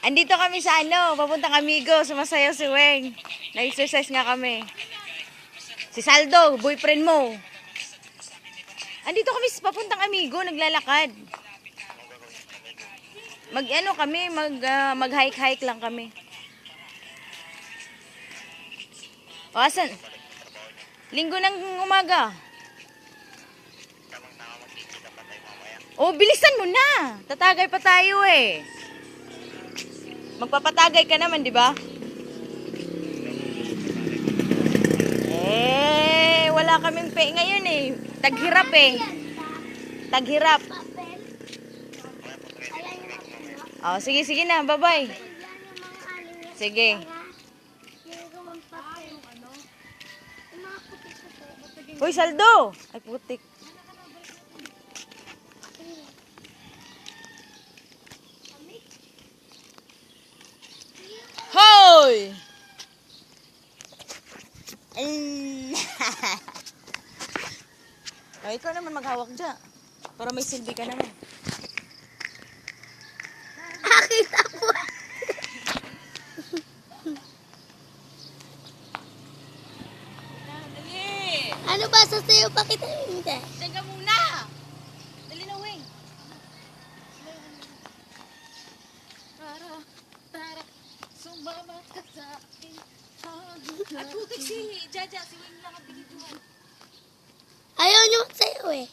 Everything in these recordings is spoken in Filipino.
Andito kami sa papuntang Amigo, sumasayaw si Weng. Nag-exercise nga kami. Si Saldo, boyfriend mo. Andito kami sa papuntang Amigo, naglalakad. Mag-hike-hike lang kami. O, asan? Linggo ng umaga. O, bilisan mo na. Tatagay pa tayo eh. Magpapatagay ka naman, di ba? Wala kaming ngayon eh. Taghirap eh. Taghirap. Oh, sige, sige na. Bye-bye. Sige. Hoy, Saldo! Ay, putik. Hoy! Oh, ikaw naman maghawak dyan. Para may silbi ka naman. Nakita po. Dali! Ano ba? Sasayo pa kita hindi. Diyan ka muna! Dali na, Weng. Tara, sumama ka sa akin. At putik si Jaja, si Weng lang ang pinituhan. Ayaw niyo magsayo eh.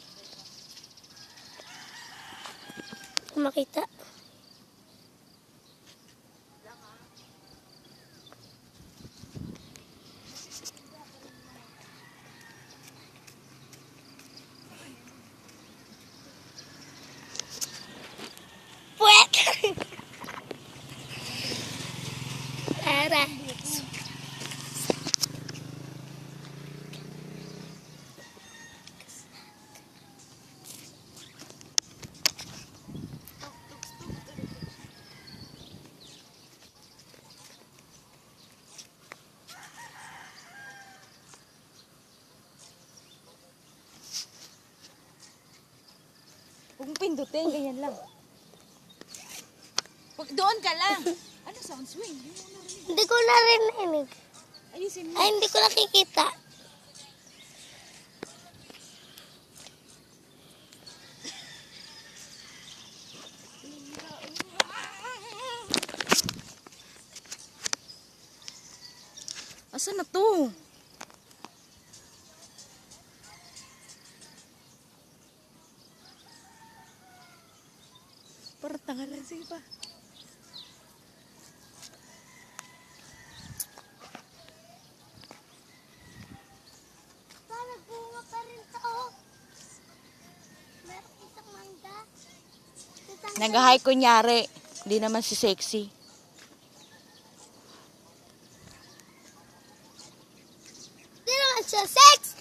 Kung makita. Puwet! Tara. Huwag mong pindutin, ganyan lang. Doon ka lang. Ano sound swing? Hindi ko narinig. Ayusin mo. Ay, hindi ko nakikita. Asan na to? Para tangalan, sige pa. Parang bunga pa rin to. Meron isang mangga. Nag-hike kunyari. Hindi naman si sexy. Hindi naman siya sex!